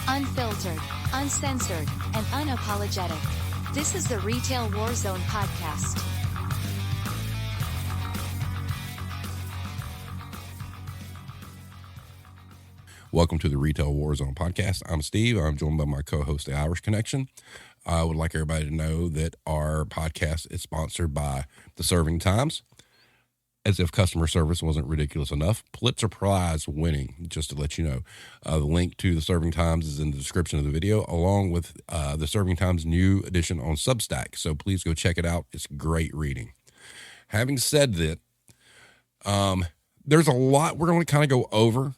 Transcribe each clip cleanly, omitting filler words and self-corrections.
Unfiltered, uncensored, and unapologetic. This is the Retail Warzone podcast. Welcome to the Retail Warzone podcast. I'm Steve. I'm joined by my co-host, The Irish Connection. I would like everybody to know that our podcast is sponsored by The Serving Times. As if customer service wasn't ridiculous enough, Pulitzer Prize winning, just to let you know. The link to The Serving Times is in the description of the video, along with The Serving Times new edition on Substack. So please go check it out. It's great reading. Having said that, there's a lot we're going to kind of go over.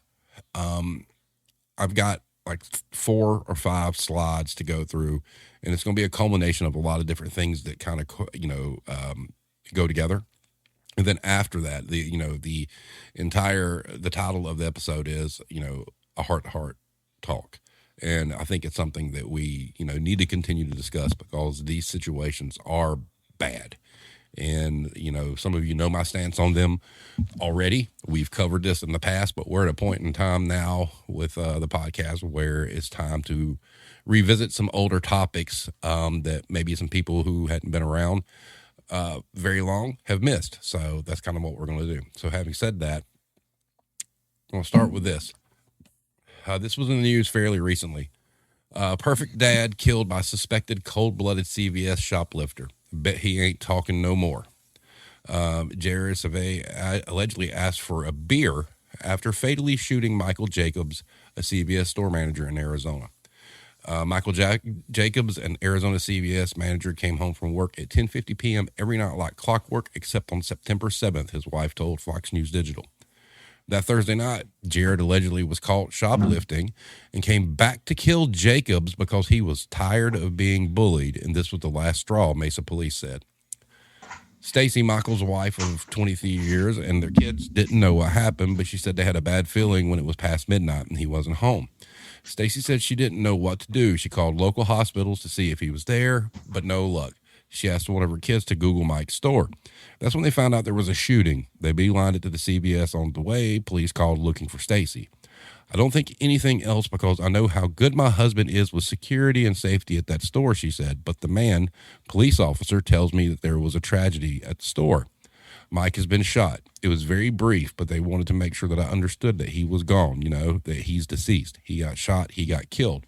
I've got like 4 or 5 slides to go through, and it's going to be a culmination of a lot of different things that kind of, go together. And then after that, the title of the episode is, a heart-to-heart talk. And I think it's something that we, need to continue to discuss because these situations are bad. And, some of you know my stance on them already. We've covered this in the past, but we're at a point in time now with the podcast where it's time to revisit some older topics that maybe some people who hadn't been around very long have missed. So that's kind of what we're going to do. So having said that, I'm going to start with this. This was in the news fairly recently. Perfect dad killed by suspected cold-blooded CVS shoplifter. Bet he ain't talking no more. Jared Savay allegedly asked for a beer after fatally shooting Michael Jacobs, a CVS store manager in Arizona. Michael Jacobs, an Arizona CVS manager, came home from work at 10:50 p.m. every night like clockwork, except on September 7th, his wife told Fox News Digital. That Thursday night, Jared allegedly was caught shoplifting and came back to kill Jacobs because he was tired of being bullied, and this was the last straw, Mesa police said. Stacy, Michael's wife of 23 years, and their kids didn't know what happened, but she said they had a bad feeling when it was past midnight and he wasn't home. Stacy said she didn't know what to do. She called local hospitals to see if he was there, but no luck. She asked one of her kids to Google Mike's store. That's when they found out there was a shooting. They beelined it to the CVS on the way. Police called looking for Stacy. I don't think anything else because I know how good my husband is with security and safety at that store, she said. But the man, police officer, tells me that there was a tragedy at the store. Mike has been shot. It was very brief, but they wanted to make sure that I understood that he was gone, that he's deceased. He got shot. He got killed.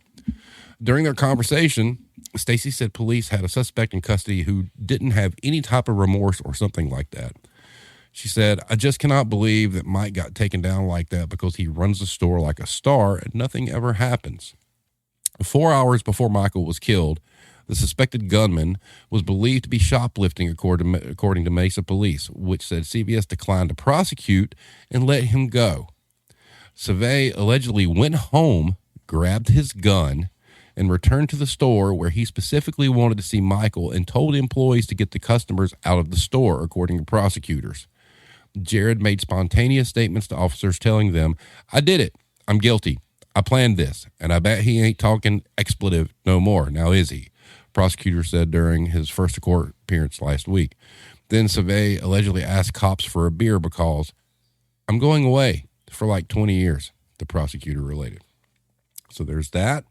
During their conversation, Stacy said police had a suspect in custody who didn't have any type of remorse or something like that. She said, I just cannot believe that Mike got taken down like that because he runs the store like a star and nothing ever happens. 4 hours before Michael was killed, the suspected gunman was believed to be shoplifting, according to Mesa police, which said CVS declined to prosecute and let him go. Savay allegedly went home, grabbed his gun, and returned to the store where he specifically wanted to see Michael and told employees to get the customers out of the store, according to prosecutors. Jared made spontaneous statements to officers telling them, I did it. I'm guilty. I planned this, and I bet he ain't talking expletive no more. Now is he? Prosecutor said during his first court appearance last week. Then Savay allegedly asked cops for a beer because I'm going away for like 20 years, the prosecutor related. So there's that.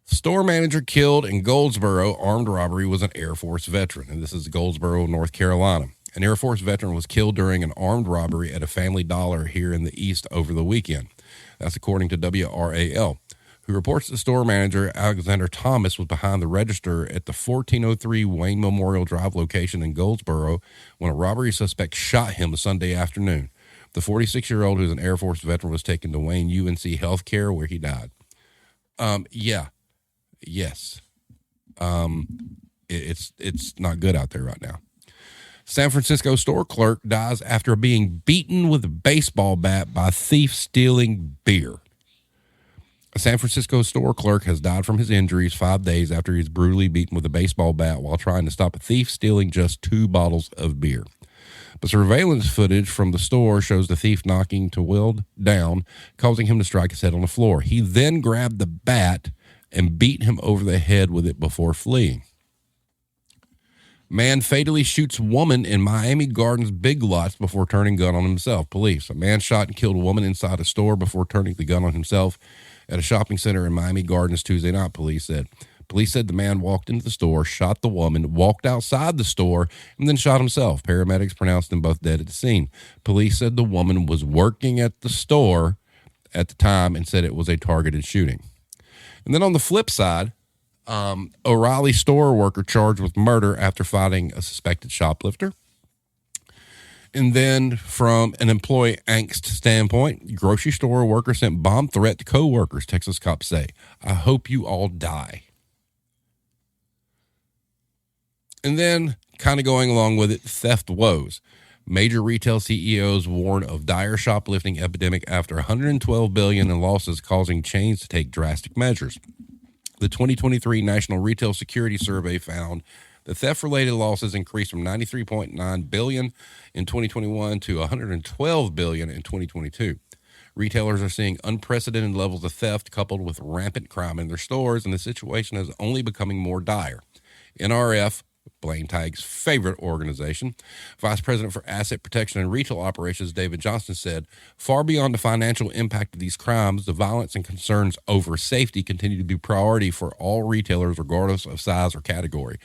Store manager killed in Goldsboro armed robbery was an Air Force veteran, and this is Goldsboro, North Carolina. An Air Force veteran was killed during an armed robbery at a Family Dollar here in the East over the weekend. That's according to WRAL, who reports the store manager, Alexander Thomas, was behind the register at the 1403 Wayne Memorial Drive location in Goldsboro when a robbery suspect shot him Sunday afternoon. The 46-year-old, who's an Air Force veteran, was taken to Wayne UNC Healthcare where he died. Yes. It's not good out there right now. San Francisco store clerk dies after being beaten with a baseball bat by thief stealing beer. A San Francisco store clerk has died from his injuries 5 days after he was brutally beaten with a baseball bat while trying to stop a thief stealing just 2 bottles of beer. But surveillance footage from the store shows the thief knocking Will down, causing him to strike his head on the floor. He then grabbed the bat and beat him over the head with it before fleeing. Man fatally shoots woman in Miami Gardens Big Lots before turning gun on himself. Police. A man shot and killed a woman inside a store before turning the gun on himself at a shopping center in Miami Gardens Tuesday night, police said. Police said the man walked into the store, shot the woman, walked outside the store, and then shot himself. Paramedics pronounced them both dead at the scene. Police said the woman was working at the store at the time and said it was a targeted shooting. And then on the flip side, O'Reilly store worker charged with murder after fighting a suspected shoplifter. And then from an employee angst standpoint, grocery store worker sent bomb threat to co-workers, Texas cops say. I hope you all die. And then, kind of going along with it, theft woes. Major retail CEOs warn of dire shoplifting epidemic after $112 billion in losses, causing chains to take drastic measures. The 2023 National Retail Security Survey found that theft-related losses increased from $93.9 billion in 2021 to $112 billion in 2022. Retailers are seeing unprecedented levels of theft coupled with rampant crime in their stores, and the situation is only becoming more dire. NRF, Blaine Tagg's favorite organization, Vice President for Asset Protection and Retail Operations David Johnston said, far beyond the financial impact of these crimes, the violence and concerns over safety continue to be priority for all retailers regardless of size or category.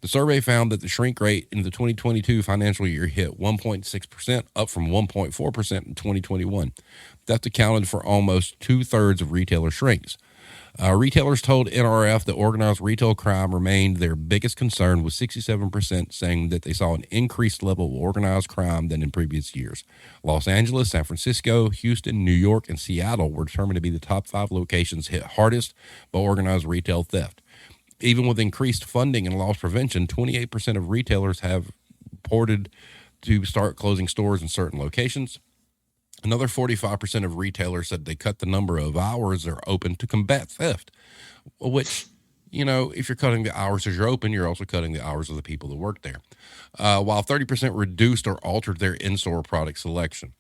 The survey found that the shrink rate in the 2022 financial year hit 1.6%, up from 1.4% in 2021. Theft accounted for almost two-thirds of retailer shrinks. Retailers told NRF that organized retail crime remained their biggest concern, with 67% saying that they saw an increased level of organized crime than in previous years. Los Angeles, San Francisco, Houston, New York, and Seattle were determined to be the top 5 locations hit hardest by organized retail theft. Even with increased funding and loss prevention, 28% of retailers have reported to start closing stores in certain locations. Another 45% of retailers said they cut the number of hours they're open to combat theft, which, you know, if you're cutting the hours as you're open, you're also cutting the hours of the people that work there. While 30% reduced or altered their in-store product selection.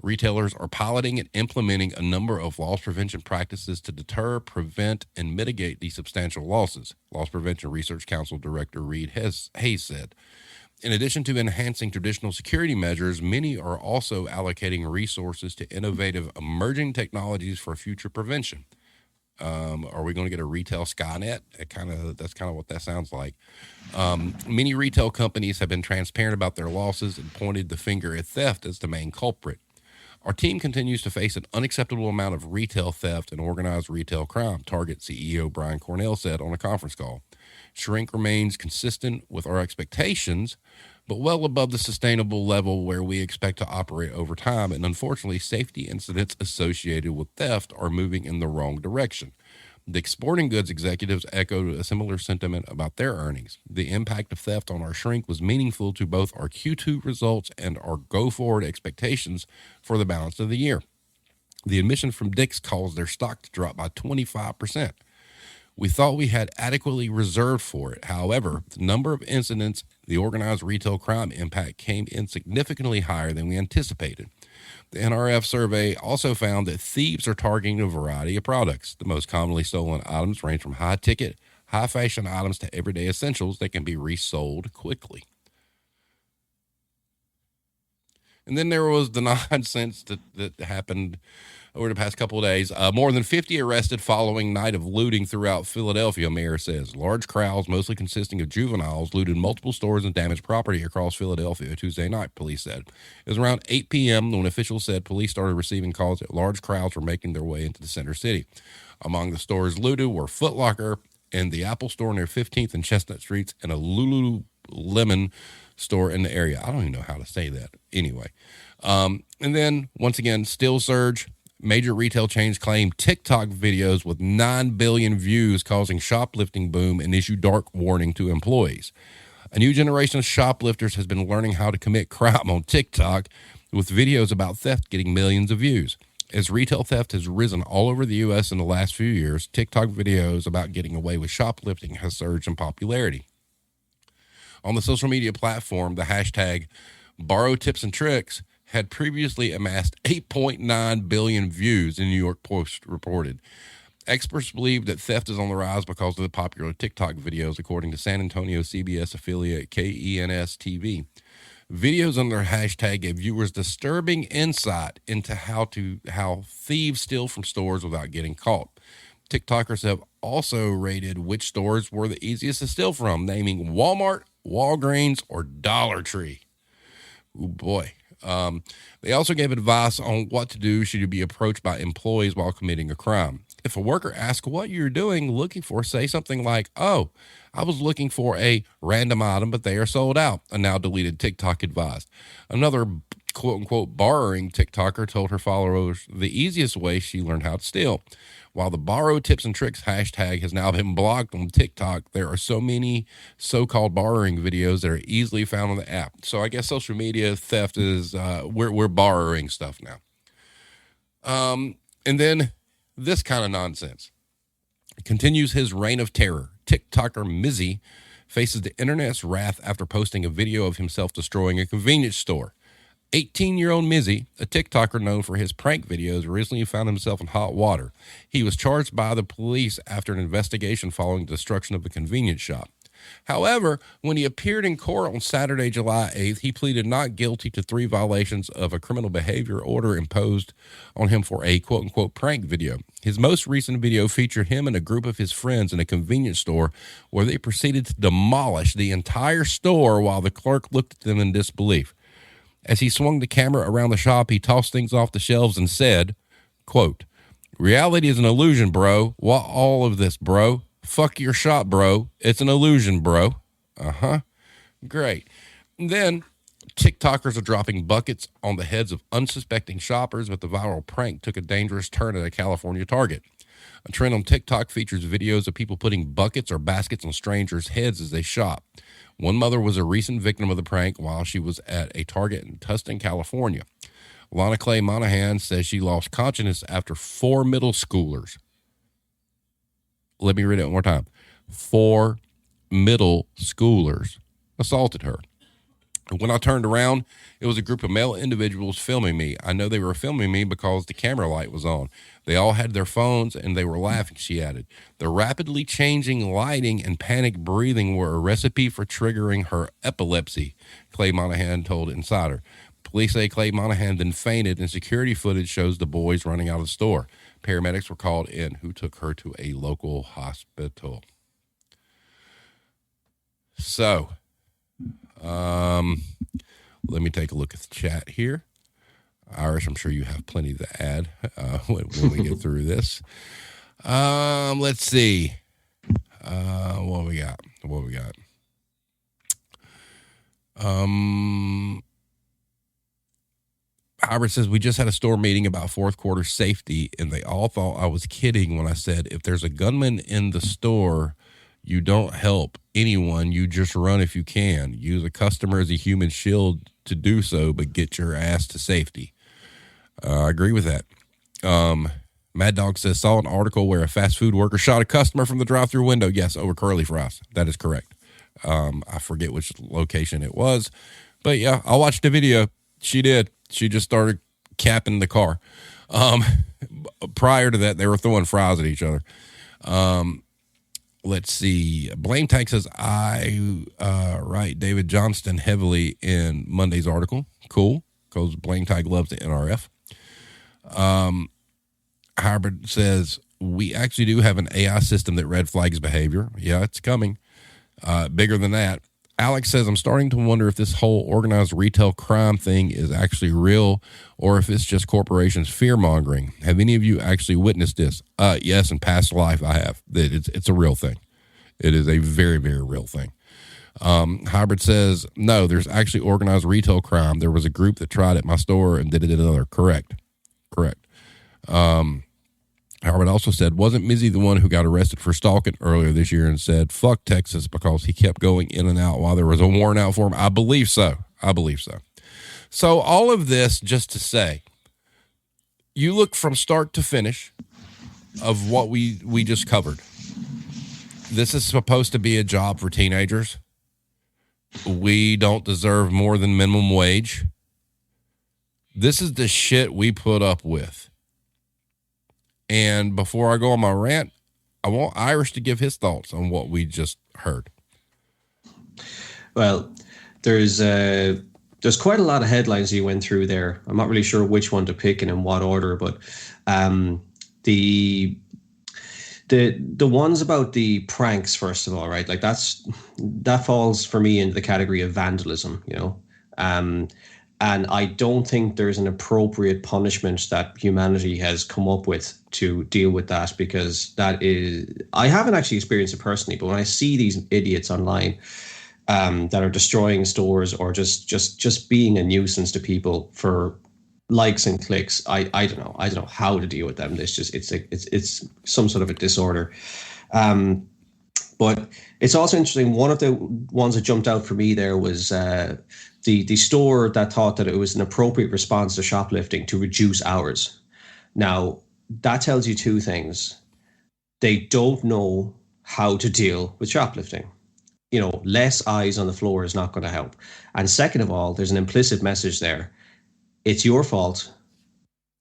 Retailers are piloting and implementing a number of loss prevention practices to deter, prevent, and mitigate these substantial losses, Loss Prevention Research Council Director Reed Hayes said. In addition to enhancing traditional security measures, many are also allocating resources to innovative emerging technologies for future prevention. Are we going to get a retail Skynet? That's kind of what that sounds like. Many retail companies have been transparent about their losses and pointed the finger at theft as the main culprit. Our team continues to face an unacceptable amount of retail theft and organized retail crime, Target CEO Brian Cornell said on a conference call. Shrink remains consistent with our expectations, but well above the sustainable level where we expect to operate over time. And unfortunately, safety incidents associated with theft are moving in the wrong direction. The sporting goods executives echoed a similar sentiment about their earnings. The impact of theft on our shrink was meaningful to both our Q2 results and our go-forward expectations for the balance of the year. The admission from Dick's caused their stock to drop by 25%. We thought we had adequately reserved for it. However, the number of incidents, the organized retail crime impact came in significantly higher than we anticipated. The NRF survey also found that thieves are targeting a variety of products. The most commonly stolen items range from high-ticket, high-fashion items to everyday essentials that can be resold quickly. And then there was the nonsense that happened over the past couple of days. More than 50 arrested following night of looting throughout Philadelphia, mayor says. Large crowds, mostly consisting of juveniles, looted multiple stores and damaged property across Philadelphia Tuesday night, police said. It was around 8 p.m. when officials said police started receiving calls that large crowds were making their way into the center city. Among the stores looted were Foot Locker and the Apple store near 15th and Chestnut Streets, and a Lululemon store in the area. I don't even know how to say that. Anyway. And then, once again, still surge. Major retail chains claim TikTok videos with 9 billion views causing shoplifting boom and issue dark warning to employees. A new generation of shoplifters has been learning how to commit crime on TikTok, with videos about theft getting millions of views. As retail theft has risen all over the U.S. in the last few years, TikTok videos about getting away with shoplifting has surged in popularity. On the social media platform, the hashtag borrow tips and tricks had previously amassed 8.9 billion views, in New York Post reported. Experts believe that theft is on the rise because of the popular TikTok videos, according to San Antonio CBS affiliate KENS TV. Videos under their hashtag gave viewers disturbing insight into how thieves steal from stores without getting caught. TikTokers have also rated which stores were the easiest to steal from, naming Walmart, Walgreens, or Dollar Tree. Oh boy. They also gave advice on what to do should you be approached by employees while committing a crime. If a worker asks what you're looking for, say something like, "Oh, I was looking for a random item, but they are sold out," a now deleted TikTok advised. Another quote-unquote borrowing TikToker told her followers the easiest way she learned how to steal. While the borrow tips and tricks hashtag has now been blocked on TikTok, there are so many so-called borrowing videos that are easily found on the app. So I guess social media theft is, we're borrowing stuff now. And then this kind of nonsense continues his reign of terror. TikToker Mizzy faces the internet's wrath after posting a video of himself destroying a convenience store. 18-year-old Mizzy, a TikToker known for his prank videos, recently found himself in hot water. He was charged by the police after an investigation following the destruction of a convenience shop. However, when he appeared in court on Saturday, July 8th, he pleaded not guilty to 3 violations of a criminal behavior order imposed on him for a quote-unquote prank video. His most recent video featured him and a group of his friends in a convenience store where they proceeded to demolish the entire store while the clerk looked at them in disbelief. As he swung the camera around the shop, he tossed things off the shelves and said, quote, "Reality is an illusion, bro. What all of this, bro? Fuck your shop, bro. It's an illusion, bro." Great. And then TikTokers are dropping buckets on the heads of unsuspecting shoppers, but the viral prank took a dangerous turn at a California Target. A trend on TikTok features videos of people putting buckets or baskets on strangers' heads as they shop. One mother was a recent victim of the prank while she was at a Target in Tustin, California. Lana Clay Monahan says she lost consciousness after 4 middle schoolers. Let me read it one more time. 4 middle schoolers assaulted her. When I turned around, it was a group of male individuals filming me. I know they were filming me because the camera light was on. They all had their phones and they were laughing, she added. The rapidly changing lighting and panic breathing were a recipe for triggering her epilepsy, Clay Monahan told Insider. Police say Clay Monahan then fainted, and security footage shows the boys running out of the store. Paramedics were called in, who took her to a local hospital. So, let me take a look at the chat here. Irish, I'm sure you have plenty to add when we get through this. Let's see. What we got? Howard says, we just had a store meeting about fourth quarter safety, and they all thought I was kidding when I said, if there's a gunman in the store, you don't help anyone. You just run if you can. Use a customer as a human shield to do so, but get your ass to safety. I agree with that. Mad Dog says, saw an article where a fast food worker shot a customer from the drive-through window. Yes, over curly fries. That is correct. I forget which location it was, but yeah, I watched the video. She did. She just started capping the car. Prior to that, they were throwing fries at each other. Let's see. Blame Tank says, I write David Johnston heavily in Monday's article. Cool, because Blame Tank loves the NRF. Howard says, we actually do have an AI system that red flags behavior. Yeah, it's coming. Bigger than that. Alex says, I'm starting to wonder if this whole organized retail crime thing is actually real or if it's just corporations fear-mongering. Have any of you actually witnessed this? Yes, in past life I have. It's a real thing. It is a very, very real thing. Hybrid says, no, there's actually organized retail crime. There was a group that tried at my store and did it at another. Correct. Howard also said, wasn't Mizzy the one who got arrested for stalking earlier this year and said, fuck Texas because he kept going in and out while there was a warrant out for him? I believe so. So all of this just to say, you look from start to finish of what we just covered. This is supposed to be a job for teenagers. We don't deserve more than minimum wage. This is the shit we put up with. And before I go on my rant, I want Irish to give his thoughts on what we just heard. Well, there's quite a lot of headlines you went through there. I'm not really sure which one to pick and in what order, but the ones about the pranks, first of all, right? Like that falls for me into the category of vandalism, you know. And I don't think there's an appropriate punishment that humanity has come up with to deal with that, because that is, I haven't actually experienced it personally, but when I see these idiots online that are destroying stores or just being a nuisance to people for likes and clicks, I don't know how to deal with them. It's some sort of a disorder. But it's also interesting. One of the ones that jumped out for me there was the store that thought that it was an appropriate response to shoplifting to reduce hours. Now, that tells you two things. They don't know how to deal with shoplifting. You know, less eyes on the floor is not going to help. And second of all, there's an implicit message there. It's your fault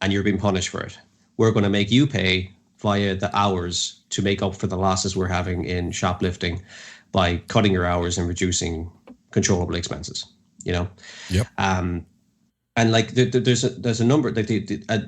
and you're being punished for it. We're going to make you pay via the hours to make up for the losses we're having in shoplifting by cutting your hours and reducing controllable expenses, you know? Yep. And like there's a number, like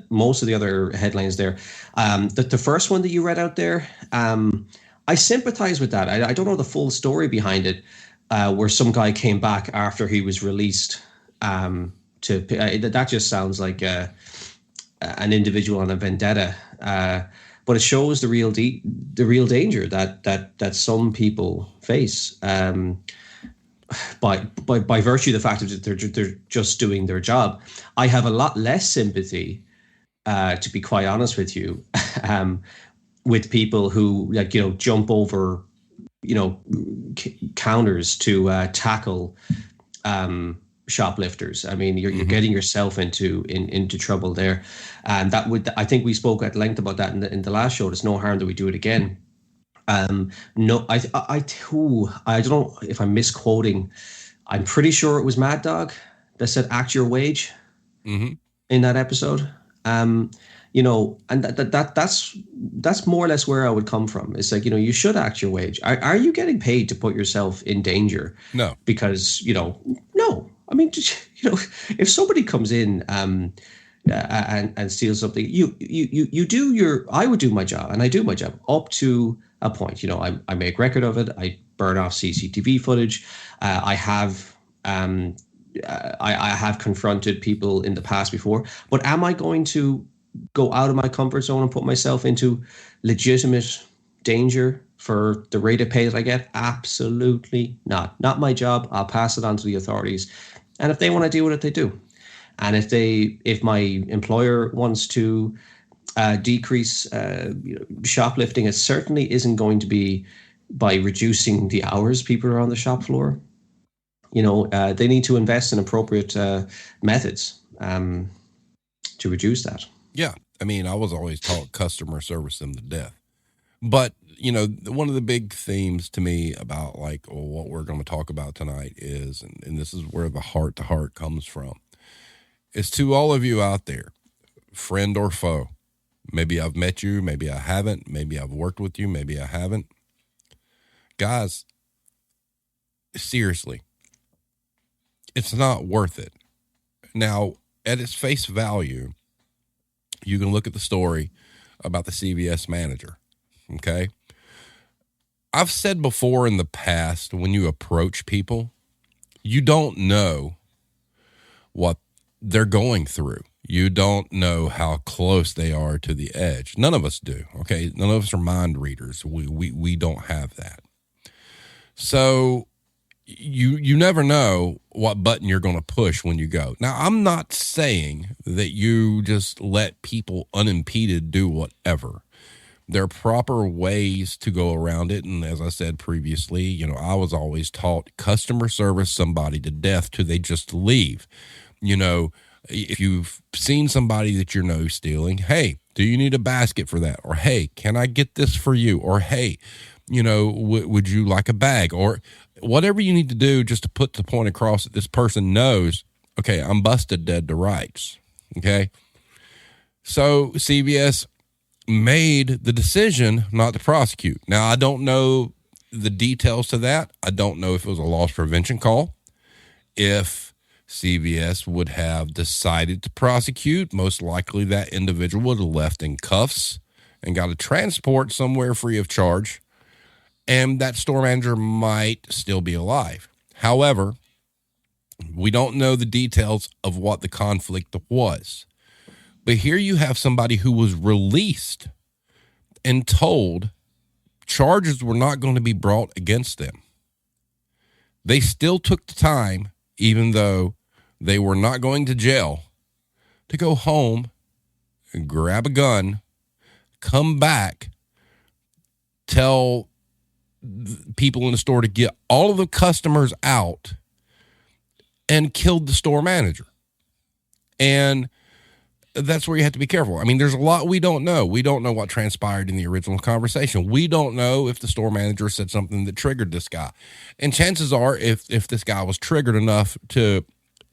most of the other headlines there. The first one that you read out there, I sympathize with that. I don't know the full story behind it, where some guy came back after he was released. That just sounds like an individual on a vendetta. But it shows the real danger that some people face by virtue of the fact that they're just doing their job. I have a lot less sympathy, to be quite honest with you, with people who, like, you know, jump over, you know, counters to tackle shoplifters. I mean, you're getting yourself into trouble there, and that would, I think we spoke at length about that in the last show. There's no harm that we do it again. No, I don't know if I'm misquoting. I'm pretty sure it was Mad Dog that said "act your wage" in that episode. You know, and that's more or less where I would come from. It's like, you know, you should act your wage. Are you getting paid to put yourself in danger? No, because, you know, no. I mean, you know, if somebody comes in and steals something, you do your. I would do my job, and I do my job up to a point. You know, I make record of it. I burn off CCTV footage. I have confronted people in the past before. But am I going to go out of my comfort zone and put myself into legitimate danger for the rate of pay that I get? Absolutely not. Not my job. I'll pass it on to the authorities. And if they want to deal with it, they do. And if my employer wants to decrease shoplifting, it certainly isn't going to be by reducing the hours people are on the shop floor. You know, they need to invest in appropriate methods to reduce that. Yeah. I mean, I was always taught customer service them to death. But, you know, one of the big themes to me about, like, what we're going to talk about tonight is, and this is where the heart to heart comes from, is to all of you out there, friend or foe. Maybe I've met you, maybe I haven't, maybe I've worked with you, maybe I haven't. Guys, seriously, it's not worth it. Now, at its face value, you can look at the story about the CVS manager, okay? I've said before in the past, when you approach people, you don't know what they're going through. You don't know how close they are to the edge. None of us do, okay? None of us are mind readers. We don't have that. So you never know what button you're going to push when you go. Now, I'm not saying that you just let people unimpeded do whatever. There are proper ways to go around it. And as I said previously, you know, I was always taught customer service somebody to death till they just leave. You know, if you've seen somebody that you know stealing, hey, do you need a basket for that? Or, hey, can I get this for you? Or, hey, you know, would you like a bag? Or whatever you need to do just to put the point across that this person knows, okay, I'm busted dead to rights. Okay. So CVS, made the decision not to prosecute. Now, I don't know the details to that. I don't know if it was a loss prevention call. If CVS would have decided to prosecute, most likely that individual would have left in cuffs and got a transport somewhere free of charge, and that store manager might still be alive. However, we don't know the details of what the conflict was. But here you have somebody who was released and told charges were not going to be brought against them. They still took the time, even though they were not going to jail, to go home and grab a gun, come back, tell people in the store to get all of the customers out, and killed the store manager. And that's where you have to be careful. I mean, there's a lot we don't know. We don't know what transpired in the original conversation. We don't know if the store manager said something that triggered this guy. And chances are, if this guy was triggered enough to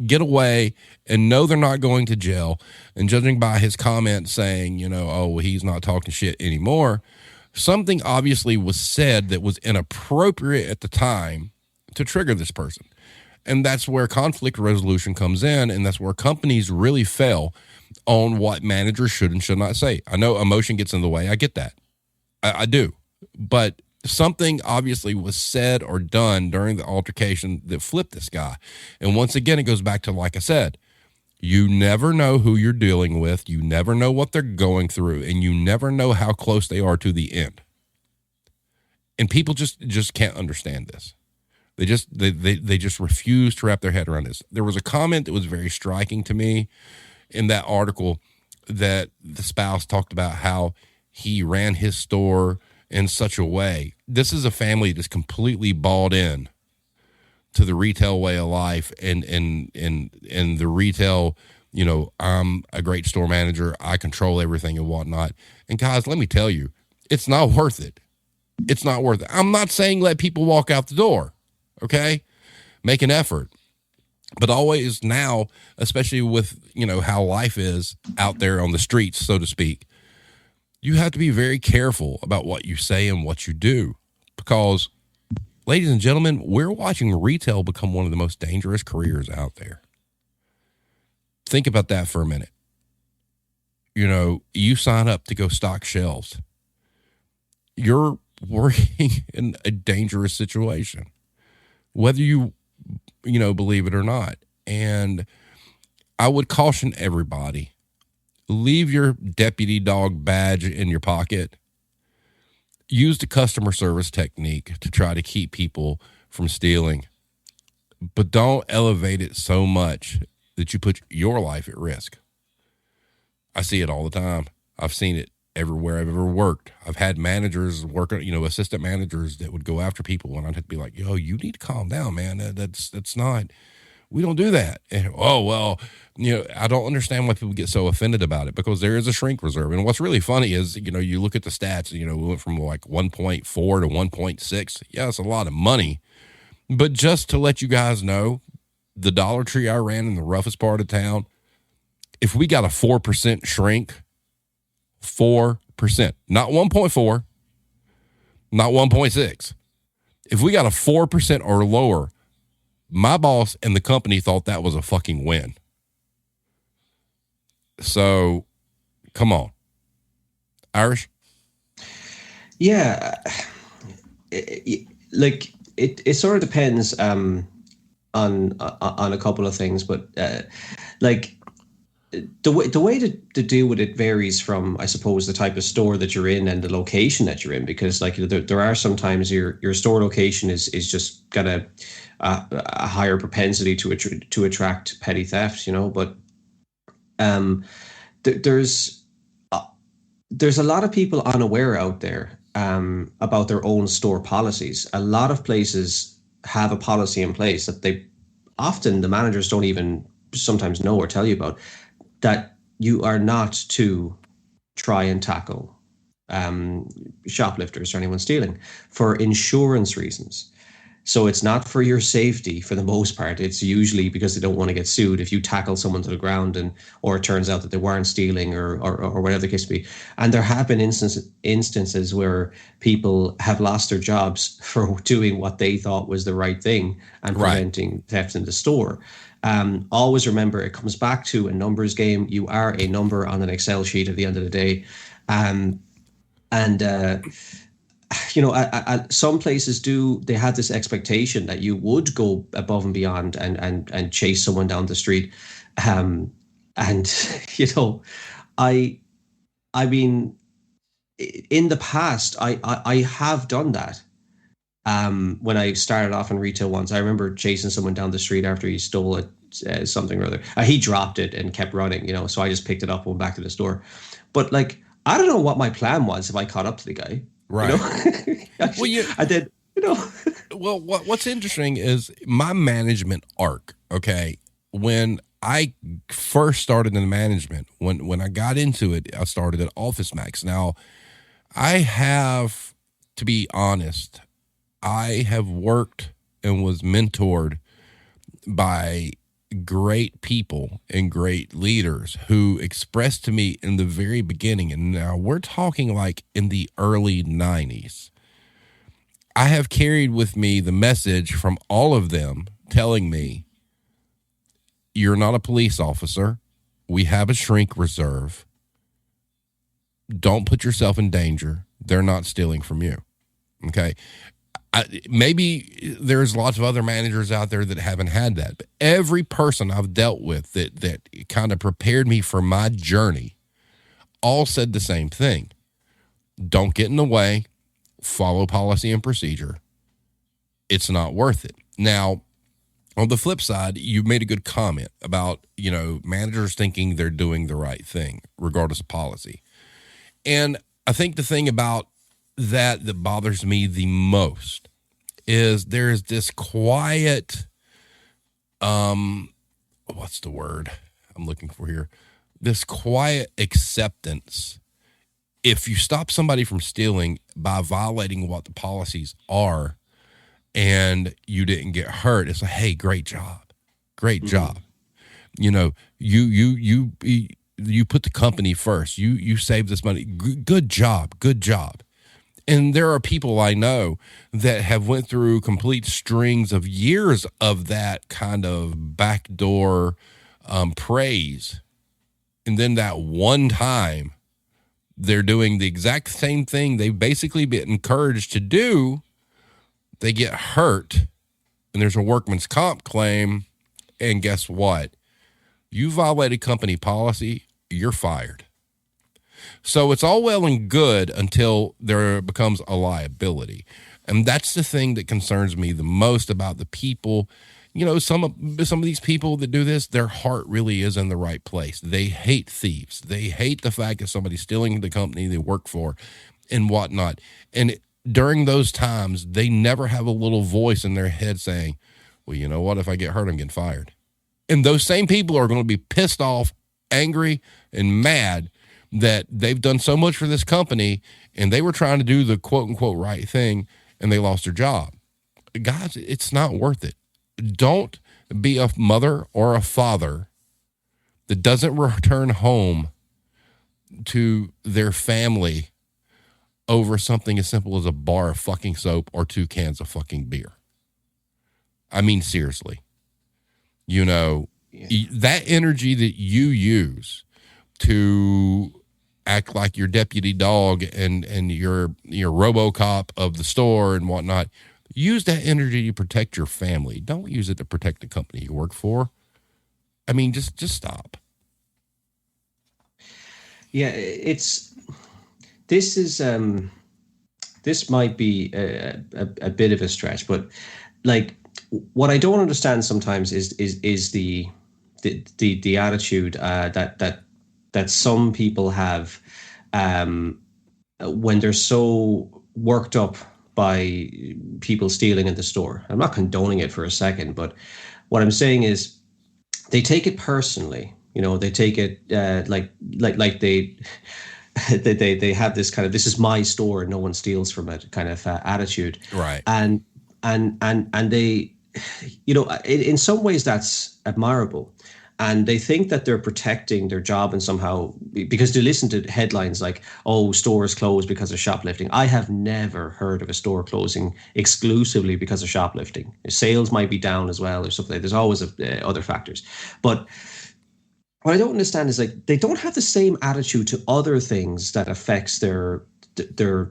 get away and know they're not going to jail, and judging by his comments saying, oh, he's not talking shit anymore, something obviously was said that was inappropriate at the time to trigger this person. And that's where conflict resolution comes in, and that's where companies really fail on what managers should and should not say. I know emotion gets in the way. I get that. I do. But something obviously was said or done during the altercation that flipped this guy. And once again, it goes back to, like I said, you never know who you're dealing with. You never know what they're going through, and you never know how close they are to the end. And people just can't understand this. They just refuse to wrap their head around this. There was a comment that was very striking to me in that article that the spouse talked about how he ran his store in such a way. This is a family that's completely bought in to the retail way of life and the retail, I'm a great store manager. I control everything and whatnot. And guys, let me tell you, it's not worth it. It's not worth it. I'm not saying let people walk out the door. Okay. Make an effort. But always now, especially with, how life is out there on the streets, so to speak, you have to be very careful about what you say and what you do. Because, ladies and gentlemen, we're watching retail become one of the most dangerous careers out there. Think about that for a minute. You sign up to go stock shelves. You're working in a dangerous situation, whether you believe it or not. And I would caution everybody, leave your deputy dog badge in your pocket. Use the customer service technique to try to keep people from stealing, but don't elevate it so much that you put your life at risk. I see it all the time. I've seen it everywhere I've ever worked. I've had managers working, assistant managers that would go after people, and I'd have to be like, yo, you need to calm down, man. That's not, we don't do that. And, oh, well, I don't understand why people get so offended about it, because there is a shrink reserve. And what's really funny is, you look at the stats, we went from like 1.4 to 1.6. Yeah, it's a lot of money. But just to let you guys know, the Dollar Tree I ran in the roughest part of town, if we got a 4% shrink, 4%, not 1.4, not 1.6. If we got a 4% or lower, my boss and the company thought that was a fucking win. So, come on. Irish? Yeah. It sort of depends on a couple of things, but the way to deal with it varies from, I suppose, the type of store that you're in and the location that you're in, because there are sometimes your store location is just got a higher propensity to attract petty theft, but there's a lot of people unaware out there about their own store policies. A lot of places have a policy in place that the managers don't even sometimes know or tell you about, that you are not to try and tackle shoplifters or anyone stealing for insurance reasons. So it's not for your safety for the most part. It's usually because they don't want to get sued if you tackle someone to the ground, and or it turns out that they weren't stealing, or whatever the case may be. And there have been instances where people have lost their jobs for doing what they thought was the right thing and preventing theft in the store. Always remember, it comes back to a numbers game. You are a number on an Excel sheet at the end of the day. Some places they had this expectation that you would go above and beyond and chase someone down the street. I mean, in the past, I have done that. When I started off in retail once, I remember chasing someone down the street after he stole something or other. He dropped it and kept running, so I just picked it up and went back to the store. But like, I don't know what my plan was if I caught up to the guy. Right. I did, Well, what's interesting is my management arc. Okay. When I first started in management, when I got into it, I started at Office Max. Now, I have to be honest, I have worked and was mentored by great people and great leaders who expressed to me in the very beginning, and now we're talking like in the early 90s. I have carried with me the message from all of them telling me, you're not a police officer. We have a shrink reserve. Don't put yourself in danger. They're not stealing from you. Okay. Maybe there's lots of other managers out there that haven't had that, but every person I've dealt with that kind of prepared me for my journey all said the same thing. Don't get in the way. Follow policy and procedure. It's not worth it. Now, on the flip side, you made a good comment about, managers thinking they're doing the right thing, regardless of policy. And I think the thing about that bothers me the most is there's this quiet, what's the word I'm looking for here? This quiet acceptance. If you stop somebody from stealing by violating what the policies are and you didn't get hurt, it's like, hey, great job. Great job. You put the company first. You saved this money. Good job. Good job. And there are people I know that have went through complete strings of years of that kind of backdoor praise. And then that one time they're doing the exact same thing they've basically been encouraged to do. They get hurt and there's a workman's comp claim. And guess what? You violated company policy, you're fired. So it's all well and good until there becomes a liability. And that's the thing that concerns me the most about the people. Some of these people that do this, their heart really is in the right place. They hate thieves. They hate the fact that somebody's stealing the company they work for and whatnot. And during those times, they never have a little voice in their head saying, well, you know what? If I get hurt, I'm getting fired. And those same people are going to be pissed off, angry, and mad that they've done so much for this company and they were trying to do the quote unquote right thing and they lost their job. Guys, it's not worth it. Don't be a mother or a father that doesn't return home to their family over something as simple as a bar of fucking soap or 2 cans of fucking beer. I mean, seriously, that energy that you use to act like your deputy dog and your RoboCop of the store and whatnot, use that energy to protect your family. Don't use it to protect the company you work for. I mean, just stop. Yeah, this might be a bit of a stretch, but like what I don't understand sometimes is the attitude that some people have when they're so worked up by people stealing in the store. I'm not condoning it for a second, but what I'm saying is they take it personally. They take it like they have this kind of, this is my store, no one steals from it kind of attitude. Right. And and they, in some ways that's admirable. And they think that they're protecting their job and somehow, because they listen to headlines like, oh, stores closed because of shoplifting. I have never heard of a store closing exclusively because of shoplifting. Sales might be down as well or something. There's always other factors. But what I don't understand is, like, they don't have the same attitude to other things that affects their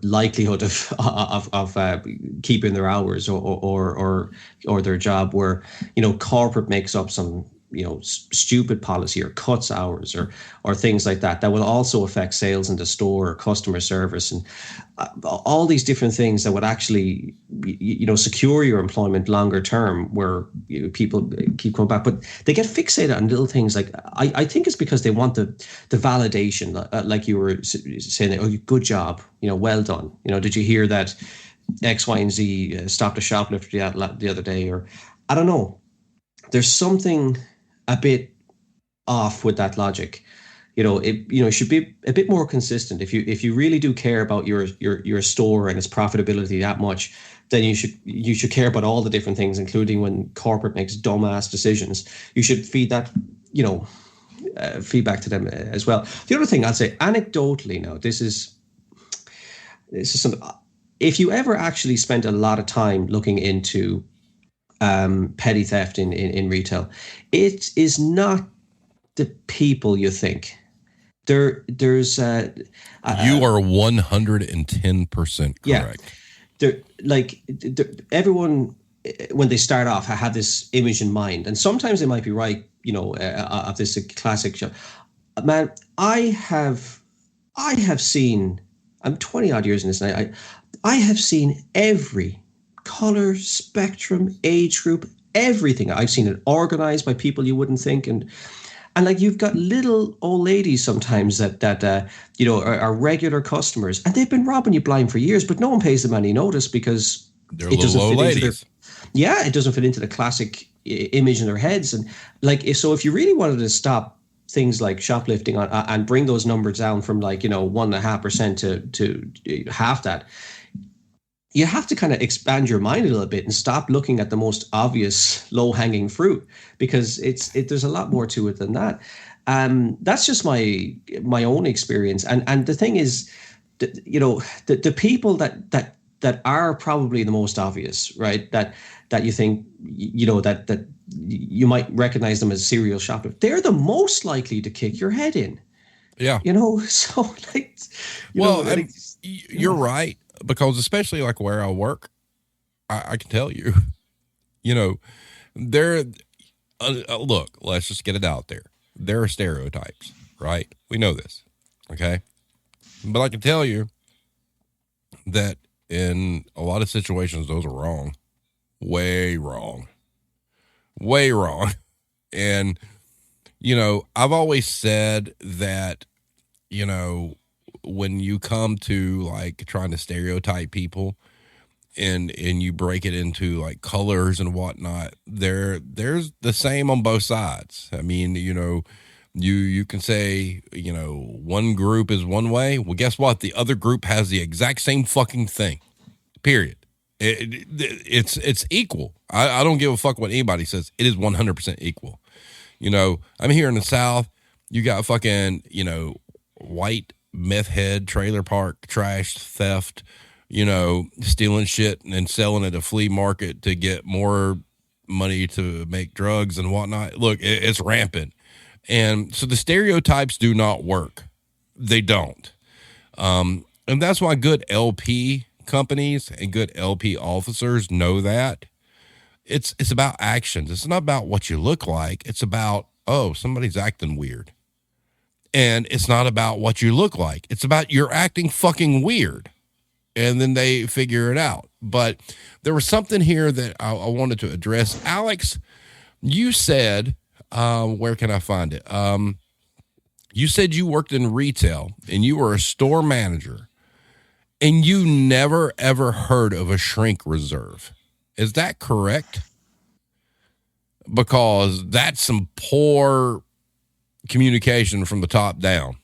likelihood of keeping their hours or their job, where corporate makes up some stupid policy or cuts hours or things like that will also affect sales in the store or customer service, and all these different things that would actually secure your employment longer term, where people keep coming back. But they get fixated on little things. Like, I think it's because they want the validation, like you were saying, oh, good job, well done, did you hear that X, Y, and Z stopped a shoplifter the other day? Or I don't know, there's something a bit off with that logic. It should be a bit more consistent. If you really do care about your store and its profitability that much, then you should care about all the different things, including when corporate makes dumbass decisions. You should feed that feedback to them as well. The other thing I'd say, anecdotally, now this is something. If you ever actually spent a lot of time looking into petty theft in retail, it is not the people you think. There's you are 110% correct. Everyone, when they start off, have this image in mind, and sometimes they might be right. Of this classic show. Man, I have seen. I'm 20 odd years in this, and I have seen every color spectrum, age group, everything. I've seen it organized by people you wouldn't think, and like, you've got little old ladies sometimes that are regular customers, and they've been robbing you blind for years, but no one pays them any notice because they're little old ladies. It doesn't fit into the classic image in their heads. And like, if you really wanted to stop things like shoplifting and bring those numbers down from 1.5% to half that, you have to kind of expand your mind a little bit and stop looking at the most obvious low-hanging fruit, because there's a lot more to it than that. That's just my own experience. And the thing is, the people that are probably the most obvious, right? That you think, that you might recognize them as serial shoplifters. They're the most likely to kick your head in. Yeah. So like, you're right. Because especially like where I work, I can tell you, look, let's just get it out there. There are stereotypes, right? We know this, okay? But I can tell you that in a lot of situations, those are wrong. Way wrong. Way wrong. And, I've always said that, when you come to like trying to stereotype people and you break it into like colors and whatnot, there's the same on both sides. I mean, you can say, one group is one way. Well, guess what? The other group has the exact same fucking thing, period. It's equal. I don't give a fuck what anybody says. It is 100% equal. I'm here in the South. You got fucking, white meth head, trailer park, trash, theft, stealing shit and selling at a flea market to get more money to make drugs and whatnot. Look, it's rampant. And so the stereotypes do not work. They don't. And that's why good LP companies and good LP officers know that. It's about actions. It's not about what you look like. It's about, oh, somebody's acting weird. And it's not about what you look like. It's about you're acting fucking weird. And then they figure it out. But there was something here that I wanted to address. Alex, you said, where can I find it? You said you worked in retail and you were a store manager and you never, ever heard of a shrink reserve. Is that correct? Because that's some poor communication from the top down,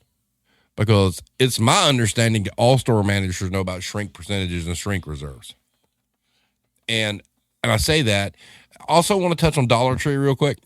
because it's my understanding that all store managers know about shrink percentages and shrink reserves. And And I say that. I also want to touch on Dollar Tree real quick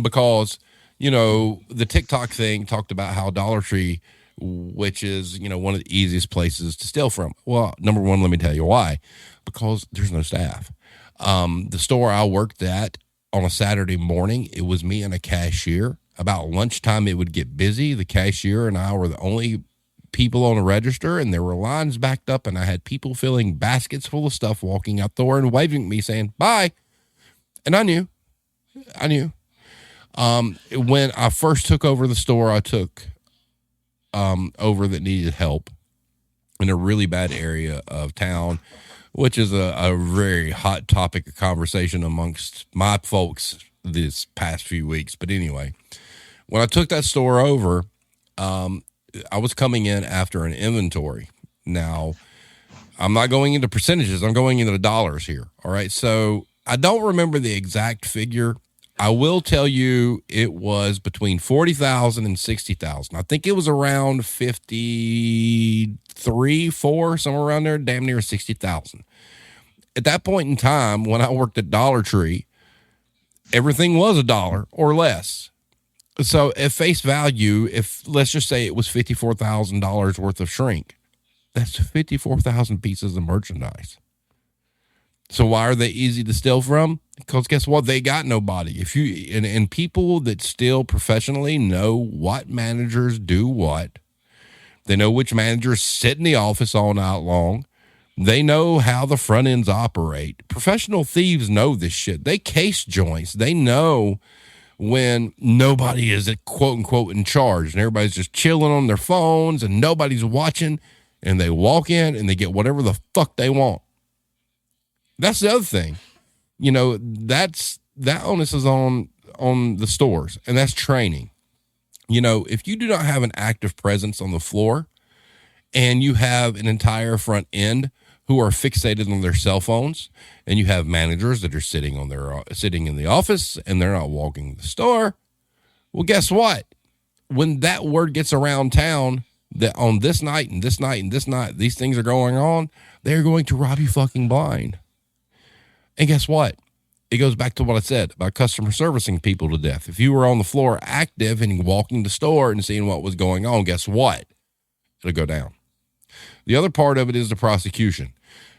because, the TikTok thing talked about how Dollar Tree, which is, one of the easiest places to steal from. Well, number one, let me tell you why. Because there's no staff. The store I worked at on a Saturday morning, it was me and a cashier. About lunchtime, it would get busy. The cashier and I were the only people on the register, and there were lines backed up, and I had people filling baskets full of stuff walking out the door and waving at me saying, bye. And I knew. When I first took over the store, I took over that needed help in a really bad area of town, which is a very hot topic of conversation amongst my folks this past few weeks. But anyway, when I took that store over, I was coming in after an inventory. Now, I'm not going into percentages. I'm going into the dollars here. All right. So I don't remember the exact figure. I will tell you it was between 40,000 and 60,000. I think it was around 53, 4, somewhere around there, damn near 60,000. At that point in time, when I worked at Dollar Tree, everything was $1 or less. So at face value, if let's just say it was $54,000 worth of shrink, that's 54,000 pieces of merchandise. So why are they easy to steal from? Because guess what? They got nobody. If you and people that steal professionally know what managers do what. They know which managers sit in the office all night long. They know how the front ends operate. Professional thieves know this shit. They case joints. They know when nobody is quote unquote in charge and everybody's just chilling on their phones and nobody's watching, and they walk in and they get whatever the fuck they want. That's the other thing. That onus is on the stores, and that's training. If you do not have an active presence on the floor and you have an entire front end who are fixated on their cell phones, and you have managers that are sitting in the office and they're not walking the store, well, guess what? When that word gets around town that on this night and this night and this night, these things are going on, they're going to rob you fucking blind. And guess what? It goes back to what I said about customer servicing people to death. If you were on the floor active and walking the store and seeing what was going on, guess what? It'll go down. The other part of it is the prosecution.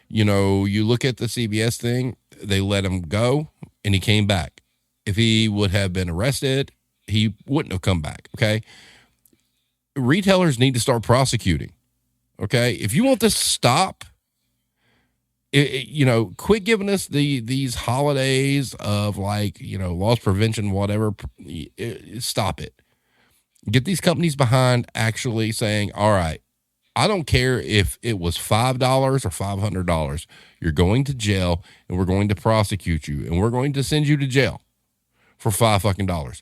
You look at the CBS thing, they let him go and he came back. If he would have been arrested, he wouldn't have come back. Okay. Retailers need to start prosecuting. Okay. If you want this to stop, quit giving us these holidays of loss prevention, whatever. Stop it. Get these companies behind actually saying, all right, I don't care if it was $5 or $500. You're going to jail and we're going to prosecute you and we're going to send you to jail for $5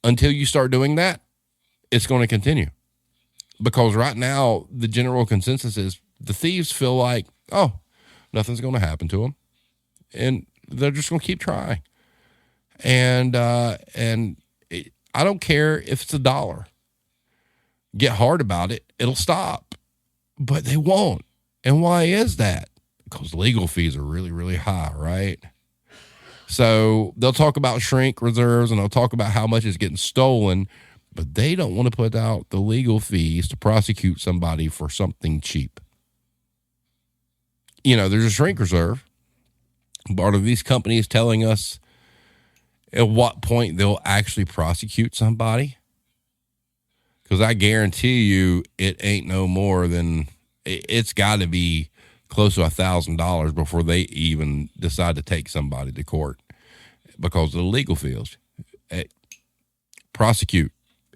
until you start doing that. It's going to continue because right now the general consensus is the thieves feel like, oh, nothing's going to happen to them, and they're just going to keep trying. I don't care if it's $1. Get hard about it, it'll stop, but they won't. And why is that? Because legal fees are really, really high, right? So they'll talk about shrink reserves and they'll talk about how much is getting stolen, but they don't want to put out the legal fees to prosecute somebody for something cheap. There's a shrink reserve. Part of these companies telling us at what point they'll actually prosecute somebody. Because I guarantee you it ain't no more than, it's got to be close to $1,000 before they even decide to take somebody to court because of the legal fees. Prosecute.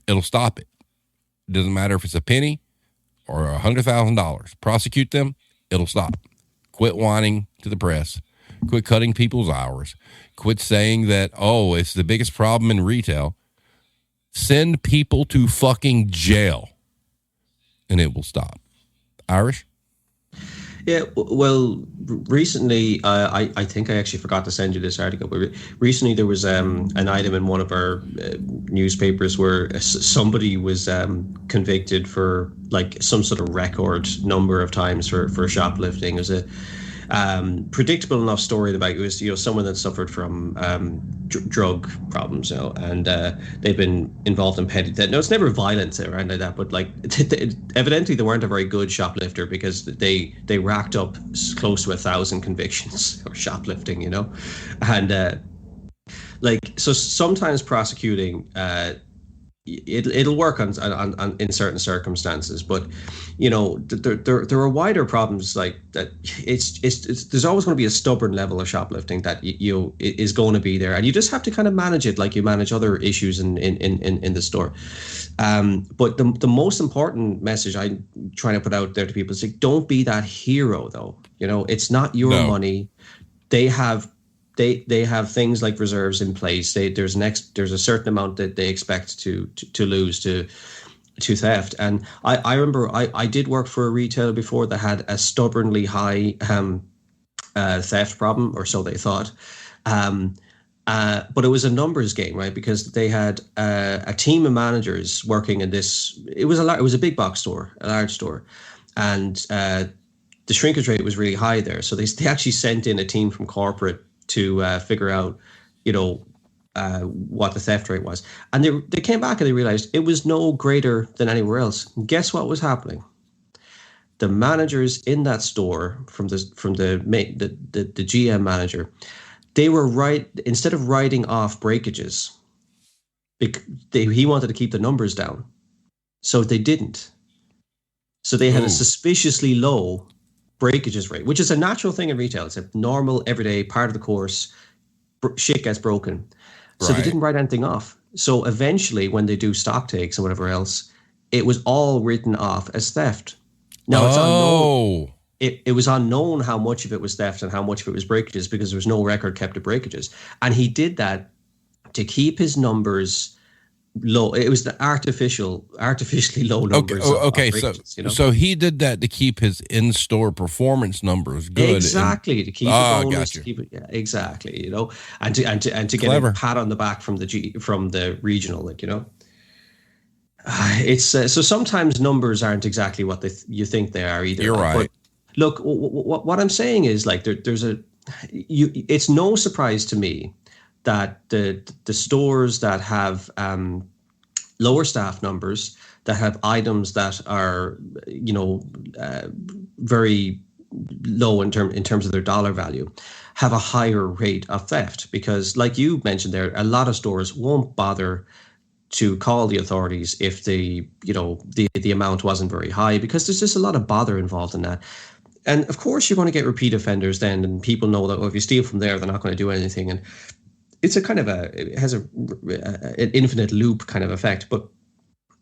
It'll stop it. It doesn't matter if it's a penny or $100,000. Prosecute them. It'll stop. Quit whining to the press. Quit cutting people's hours. Quit saying that, oh, it's the biggest problem in retail. Send people to fucking jail and it will stop. Irish? Yeah, well, recently, I think I actually forgot to send you this article, but recently there was an item in one of our newspapers where somebody was convicted for some sort of record number of times for shoplifting. It was Predictable enough story about it was, someone that suffered from drug problems, and they've been involved in petty theft. No, it's never violence or anything like that, but like evidently they weren't a very good shoplifter because they racked up close to 1,000 convictions for shoplifting, and so sometimes prosecuting. It'll work on in certain circumstances, but there are wider problems like that. It's there's always going to be a stubborn level of shoplifting that is going to be there, and you just have to kind of manage it like you manage other issues in the store. But the most important message I'm trying to put out there to people is like, don't be that hero though. It's not your money. They have things like reserves in place. There's a certain amount that they expect to lose to theft. And I remember I did work for a retailer before that had a stubbornly high theft problem, or so they thought. But it was a numbers game, right? Because they had a team of managers working in this. It was a big box store, a large store, and the shrinkage rate was really high there. So they actually sent in a team from corporate to figure out, what the theft rate was. And they came back and they realized it was no greater than anywhere else. And guess what was happening? The managers in that store, from the GM manager, they were instead of writing off breakages, he wanted to keep the numbers down. So they didn't. So they had a suspiciously low breakages rate, which is a natural thing in retail. It's a normal, everyday part of the course. Shit gets broken. So they didn't write anything off. So eventually, when they do stock takes and whatever else, it was all written off as theft. Now it's unknown. It was unknown how much of it was theft and how much of it was breakages because there was no record kept of breakages. And he did that to keep his numbers low. It was the artificially low numbers. Okay, so he did that to keep his in-store performance numbers good. Exactly, to keep it bonus, to keep it, yeah, exactly. And to get a pat on the back from the regional, it's so sometimes numbers aren't exactly what you think they are either. You're right. But look, what I'm saying is like it's no surprise to me that the stores that have lower staff numbers, that have items that are very low in terms of their dollar value, have a higher rate of theft, because like you mentioned there, a lot of stores won't bother to call the authorities if the amount wasn't very high, because there's just a lot of bother involved in that. And of course you're going to get repeat offenders then, and people know that if you steal from there, they're not going to do anything. And it's a kind of it has an infinite loop kind of effect. But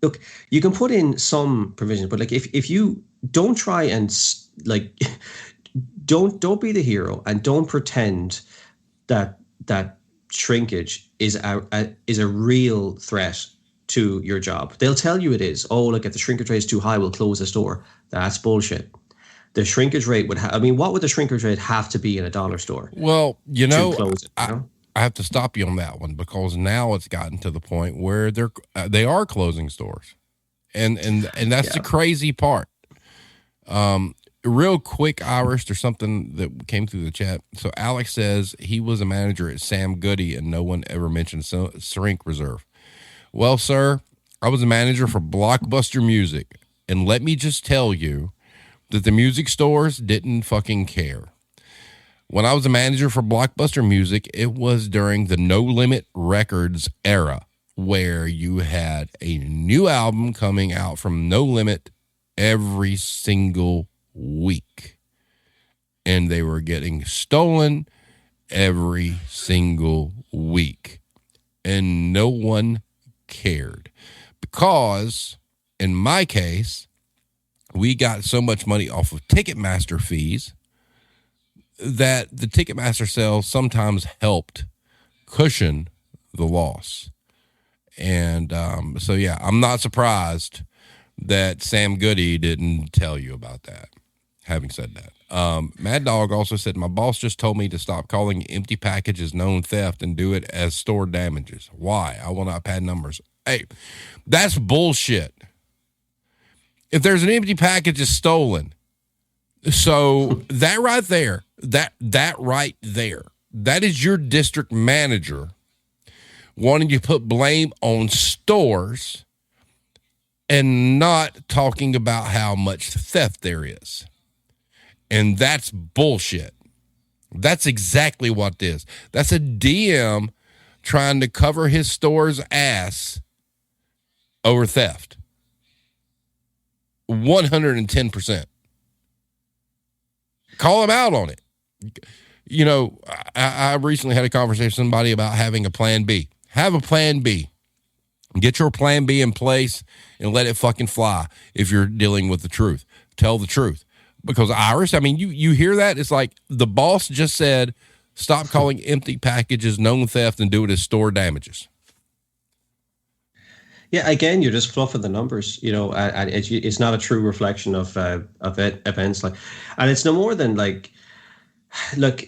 look, you can put in some provisions, but like if you don't try and like, don't be the hero and don't pretend that shrinkage is a real threat to your job. They'll tell you it is. Oh, look, if the shrinkage rate is too high, we'll close the store. That's bullshit. The shrinkage rate what would the shrinkage rate have to be in a dollar store? Well, to close it, I have to stop you on that one, because now it's gotten to the point where they are closing stores, and that's the crazy part. Real quick, Irish, there's something that came through the chat. So Alex says he was a manager at Sam Goody and no one ever mentioned Shrink Reserve. Well, sir, I was a manager for Blockbuster Music, and let me just tell you that the music stores didn't fucking care. When I was a manager for Blockbuster Music, it was during the No Limit Records era, where you had a new album coming out from No Limit every single week. And they were getting stolen every single week. And no one cared. Because, in my case, we got so much money off of Ticketmaster fees that the Ticketmaster sales sometimes helped cushion the loss. And so, yeah, I'm not surprised that Sam Goody didn't tell you about that. Having said that, Mad Dog also said, my boss just told me to stop calling empty packages known theft and do it as store damages. Why? I will not pad numbers. Hey, that's bullshit. If there's an empty package, it's stolen. So that right there That right there, that is your district manager wanting to put blame on stores and not talking about how much theft there is. And that's bullshit. That's exactly what it is. That's a DM trying to cover his store's ass over theft. 110%. Call him out on it. You know, I recently had a conversation with somebody about having a plan B. Have a plan B. Get your plan B in place and let it fucking fly if you're dealing with the truth. Tell the truth. Because Iris, I mean, you hear that? It's like the boss just said, stop calling empty packages known theft and do it as store damages. Yeah, again, you're just fluffing the numbers, you know, and it's not a true reflection of events. Like, and it's no more than like, look,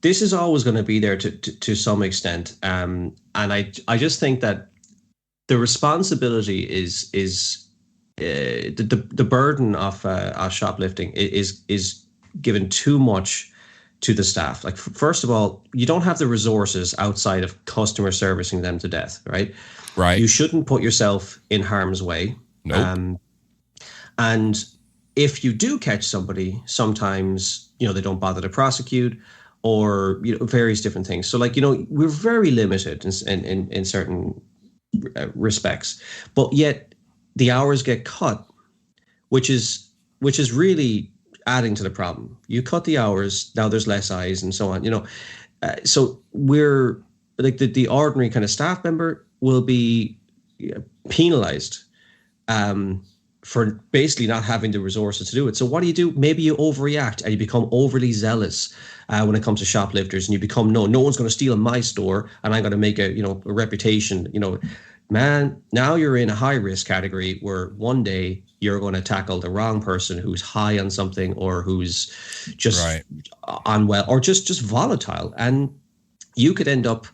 this is always going to be there to some extent. And I just think that the responsibility is the burden of shoplifting is given too much to the staff. Like, first of all, you don't have the resources outside of customer servicing them to death, right? Right. You shouldn't put yourself in harm's way. Nope. And if you do catch somebody, sometimes, you know, they don't bother to prosecute, or, you know, various different things. So, like, you know, we're very limited in certain respects, but yet the hours get cut, which is really adding to the problem. You cut the hours, now there's less eyes and so on, you know. So we're like the ordinary kind of staff member will be penalized for basically not having the resources to do it. So what do? Maybe you overreact and you become overly zealous when it comes to shoplifters, and you become, no one's going to steal in my store, and I'm going to make a reputation. You know, man, now you're in a high risk category where one day you're going to tackle the wrong person who's high on something, or who's just unwell, or just volatile, and you could end up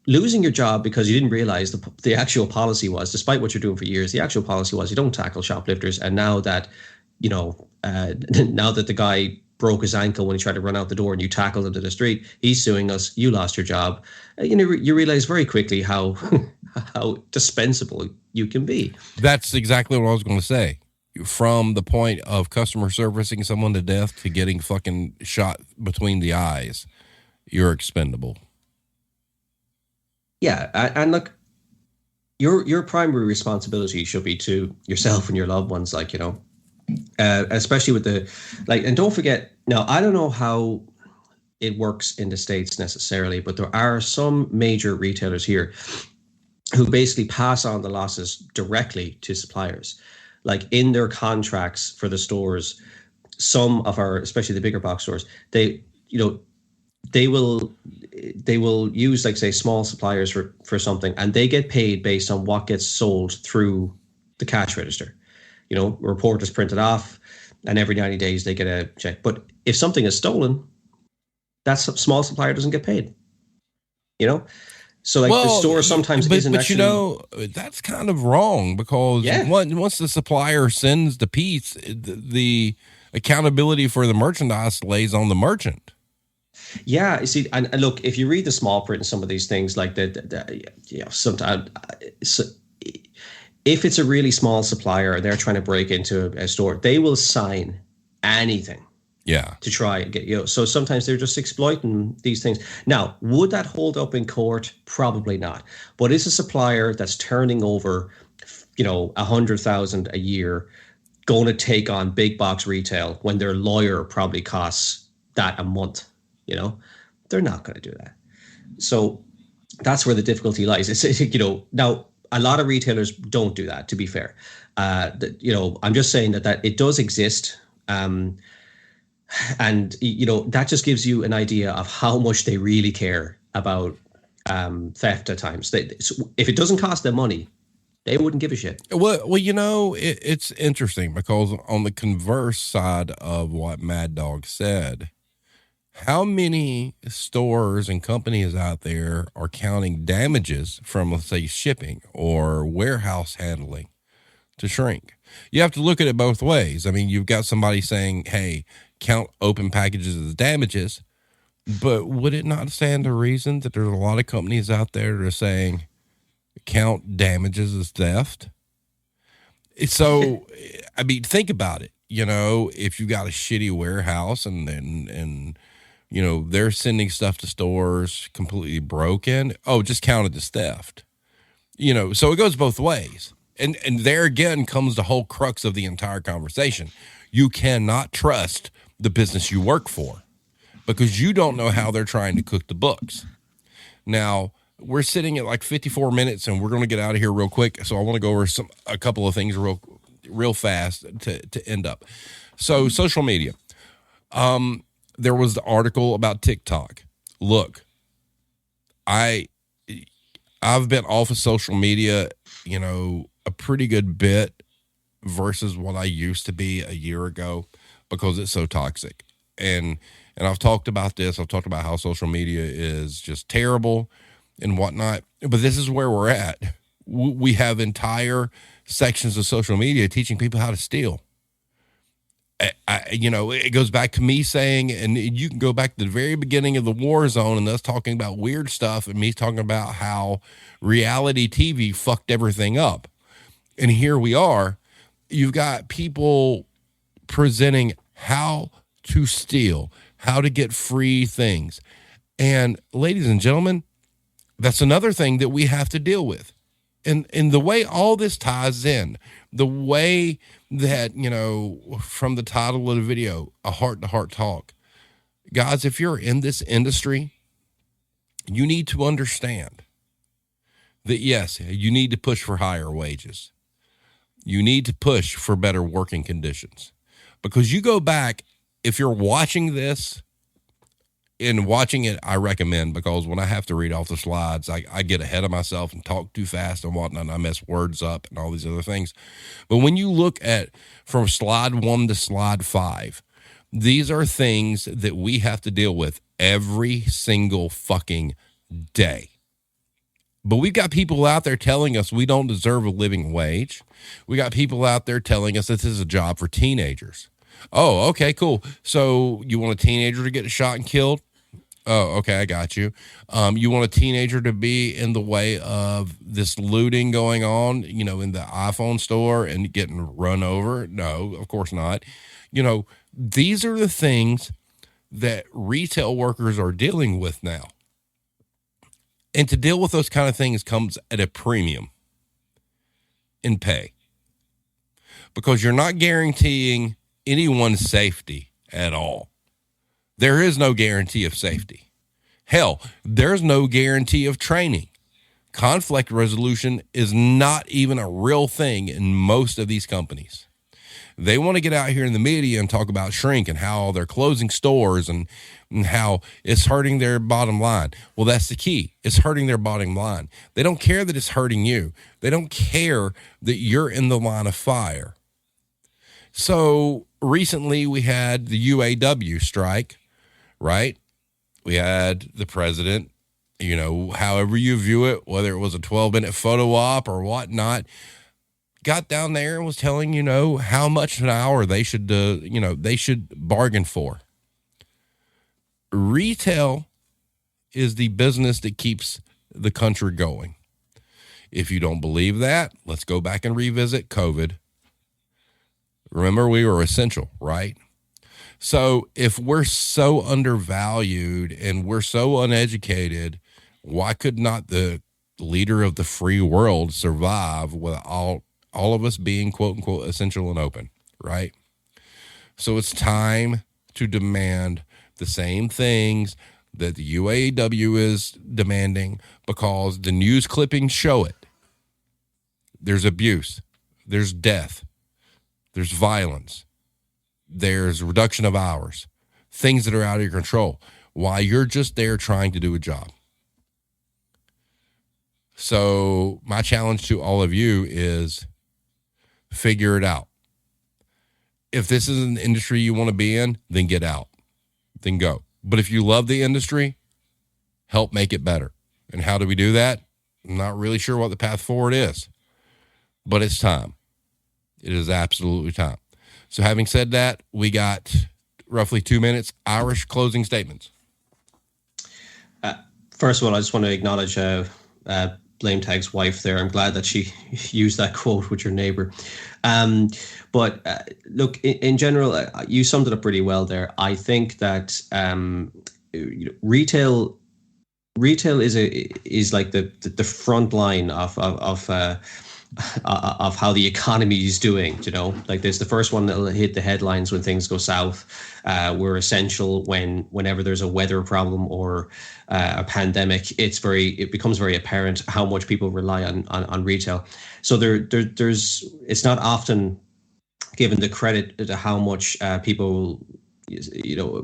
losing your job because you didn't realize the actual policy was, despite what you're doing for years, the actual policy was you don't tackle shoplifters. And now that, you know, now that the guy broke his ankle when he tried to run out the door and you tackled him to the street, he's suing us, you lost your job. You know, you realize very quickly how dispensable you can be. That's exactly what I was going to say. From the point of customer servicing someone to death to getting fucking shot between the eyes, you're expendable. Yeah, and look, your primary responsibility should be to yourself and your loved ones, like, you know, especially with the, like, and don't forget, now, I don't know how it works in the States necessarily, but there are some major retailers here who basically pass on the losses directly to suppliers. Like, in their contracts for the stores, some of our, especially the bigger box stores, they will use, like, say, small suppliers for something, and they get paid based on what gets sold through the cash register. You know, a report is printed off, and every 90 days they get a check. But if something is stolen, that small supplier doesn't get paid. You know? So, like, the store sometimes isn't actually... But, you know, that's kind of wrong, because once the supplier sends the piece, the accountability for the merchandise lays on the merchant. Yeah, you see, and look, if you read the small print in some of these things, like sometimes, if it's a really small supplier and they're trying to break into a store, they will sign anything. Yeah. To try and get, you know, so sometimes they're just exploiting these things. Now, would that hold up in court? Probably not. But is a supplier that's turning over, you know, 100,000 a year going to take on big box retail when their lawyer probably costs that a month? You know, they're not going to do that. So that's where the difficulty lies. It's, you know, now a lot of retailers don't do that, to be fair. You know, I'm just saying that it does exist. And, you know, that just gives you an idea of how much they really care about theft at times. If it doesn't cost them money, they wouldn't give a shit. Well, you know, it's interesting, because on the converse side of what Mad Dog said, how many stores and companies out there are counting damages from, let's say, shipping or warehouse handling to shrink? You have to look at it both ways. I mean, you've got somebody saying, hey, count open packages as damages. But would it not stand to reason that there's a lot of companies out there that are saying count damages as theft? So, I mean, think about it. You know, if you got a shitty warehouse and you know, they're sending stuff to stores completely broken, oh, just count it as theft. You know, so it goes both ways. And there again comes the whole crux of the entire conversation. You cannot trust the business you work for because you don't know how they're trying to cook the books. Now, we're sitting at like 54 minutes and we're going to get out of here real quick. So I want to go over a couple of things real fast to end up. So social media. There was the article about TikTok. Look, I've been off of social media, you know, a pretty good bit versus what I used to be a year ago because it's so toxic. And I've talked about this. I've talked about how social media is just terrible and whatnot. But this is where we're at. We have entire sections of social media teaching people how to steal. You know, it goes back to me saying, and you can go back to the very beginning of the Warzone and us talking about weird stuff and me talking about how reality TV fucked everything up. And here we are. You've got people presenting how to steal, how to get free things. And ladies and gentlemen, that's another thing that we have to deal with. And the way all this ties in, the way that, you know, from the title of the video, a heart-to-heart talk. Guys, if you're in this industry, you need to understand that, yes, you need to push for higher wages. You need to push for better working conditions. Because you go back, if you're watching this, and watching it, I recommend, because when I have to read off the slides, I get ahead of myself and talk too fast and whatnot, and I mess words up and all these other things. But when you look at from slide 1 to slide 5, these are things that we have to deal with every single fucking day. But we've got people out there telling us we don't deserve a living wage. We got people out there telling us this is a job for teenagers. Oh, okay, cool. So you want a teenager to get shot and killed? Oh, okay, I got you. You want a teenager to be in the way of this looting going on, you know, in the iPhone store and getting run over? No, of course not. You know, these are the things that retail workers are dealing with now. And to deal with those kind of things comes at a premium in pay, because you're not guaranteeing anyone's safety at all. There is no guarantee of safety. Hell, there's no guarantee of training. Conflict resolution is not even a real thing in most of these companies. They want to get out here in the media and talk about shrink and how they're closing stores and how it's hurting their bottom line. Well, that's the key. It's hurting their bottom line. They don't care that it's hurting you. They don't care that you're in the line of fire. So recently we had the UAW strike, right? We had the president, you know, however you view it, whether it was a 12-minute photo op or whatnot, got down there and was telling, you know, how much an hour they should, they should bargain for. Retail is the business that keeps the country going. If you don't believe that, let's go back and revisit COVID. Remember, we were essential, right? So if we're so undervalued and we're so uneducated, why could not the leader of the free world survive without all of us being, quote unquote, essential and open, right? So it's time to demand the same things that the UAW is demanding, because the news clippings show it. There's abuse, there's death, there's violence, there's reduction of hours, things that are out of your control while you're just there trying to do a job. So my challenge to all of you is figure it out. If this is an industry you want to be in, then get out, then go. But if you love the industry, help make it better. And how do we do that? I'm not really sure what the path forward is, but it's time. It is absolutely time. So having said that, we got roughly 2 minutes. Irish closing statements. First of all, I just want to acknowledge Blame Tag's wife there. I'm glad that she used that quote with your neighbor. But look, in general, you summed it up pretty well there. I think that retail is like the front line of how the economy is doing. Like there's the first one that'll hit the headlines when things go south. We're essential whenever there's a weather problem or a pandemic. It becomes very apparent how much people rely on retail. So there's it's not often given the credit to how much people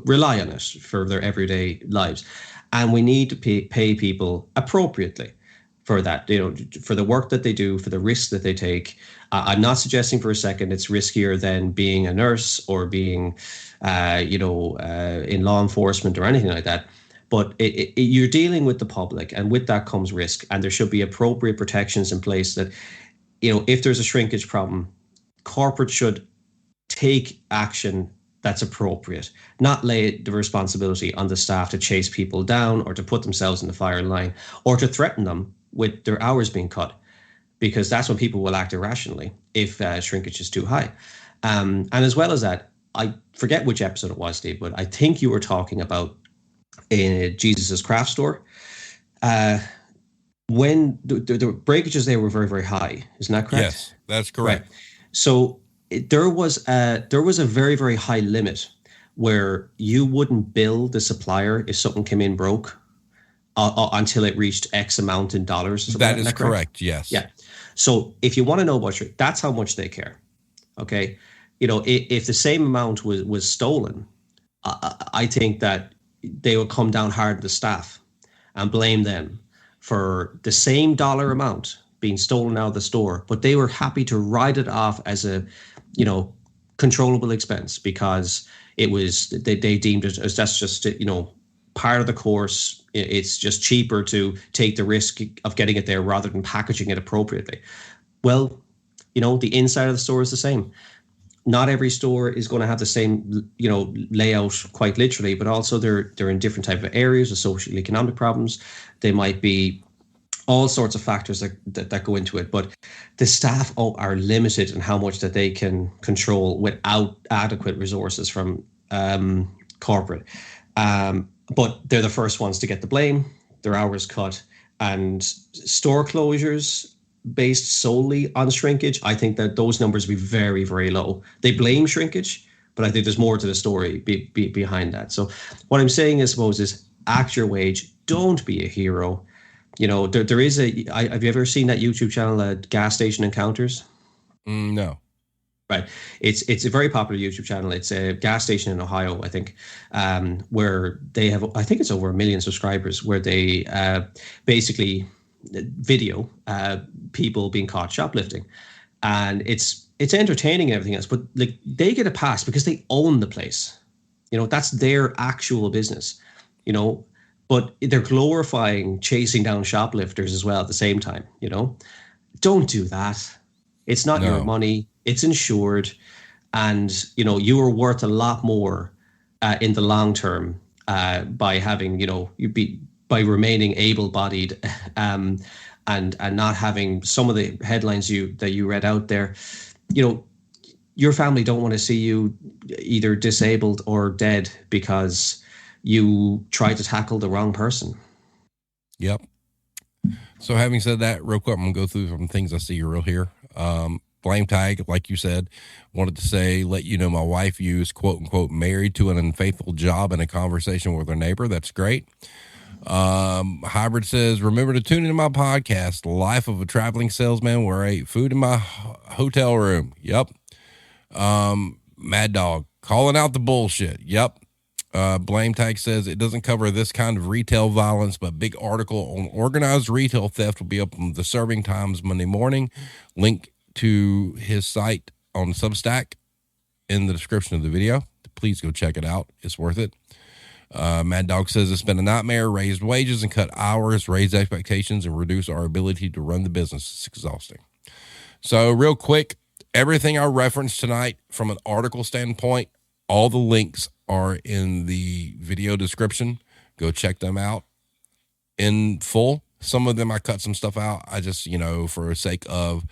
rely on it for their everyday lives, and we need to pay people appropriately for that, for the work that they do, for the risks that they take. I'm not suggesting for a second it's riskier than being a nurse or being, in law enforcement or anything like that. But you're dealing with the public, and with that comes risk. And there should be appropriate protections in place that, if there's a shrinkage problem, corporate should take action that's appropriate, not lay the responsibility on the staff to chase people down or to put themselves in the firing line or to threaten them with their hours being cut, because that's when people will act irrationally if shrinkage is too high. And as well as that, I forget which episode it was, Steve, but I think you were talking about Jesus's craft store. When the breakages there were very, very high. Isn't that correct? Yes, that's correct. Right. So there was a very, very high limit where you wouldn't bill the supplier if something came in broke until it reached X amount in dollars. That is correct. Yes. Yeah. So if you want to know about that's how much they care. Okay. If the same amount was stolen, I think that they would come down hard on the staff and blame them for the same dollar amount being stolen out of the store, but they were happy to write it off as a, controllable expense because it was they deemed it as that's just part of the course. It's just cheaper to take the risk of getting it there rather than packaging it appropriately. Well, the inside of the store is the same. Not every store is going to have the same, layout quite literally, but also they're in different type of areas of social economic problems. They might be all sorts of factors that go into it, but the staff are limited in how much that they can control without adequate resources from corporate. But they're the first ones to get the blame, their hours cut, and store closures based solely on shrinkage. I think that those numbers will be very, very low. They blame shrinkage, but I think there's more to the story behind that. So what I'm saying, I suppose, is act your wage. Don't be a hero. There is have you ever seen that YouTube channel, Gas Station Encounters? No. Right. It's a very popular YouTube channel. It's a gas station in Ohio, I think, where they have, I think it's over 1 million subscribers, where they basically video people being caught shoplifting. And it's entertaining and everything else, but like they get a pass because they own the place. That's their actual business, but they're glorifying chasing down shoplifters as well at the same time. Don't do that. It's not your money. It's insured. And, you are worth a lot more in the long term by having, by remaining able-bodied and not having some of the headlines that you read out there. Your family don't want to see you either disabled or dead because you try to tackle the wrong person. Yep. So having said that, real quick, I'm going to go through some things I see real here. Blame Tag, like you said, wanted to say, let you know my wife used, quote unquote, married to an unfaithful job in a conversation with her neighbor. That's great. Hybrid says, remember to tune into my podcast, Life of a Traveling Salesman, where I ate food in my hotel room. Yep. Mad Dog, calling out the bullshit. Yep. Blame Tag says it doesn't cover this kind of retail violence, but big article on organized retail theft will be up on the Serving Times Monday morning. Link to his site on Substack in the description of the video. Please go check it out. It's worth it. Mad Dog says it's been a nightmare, raised wages and cut hours, raised expectations, and reduce our ability to run the business. It's exhausting. So real quick, everything I referenced tonight from an article standpoint, All the links are in the video description. Go check them out in full. Some of them I cut some stuff out. I just, for the sake of,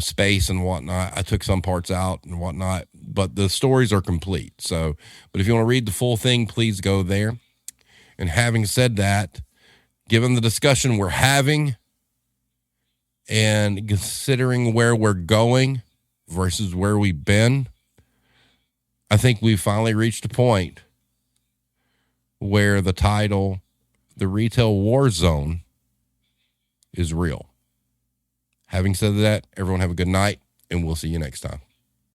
space and whatnot, I took some parts out and whatnot, but the stories are complete. So, but if you want to read the full thing, please go there. And having said that, given the discussion we're having and considering where we're going versus where we've been, I think we've finally reached a point where the title, The Retail War Zone, is real. Having said that, everyone have a good night, and we'll see you next time.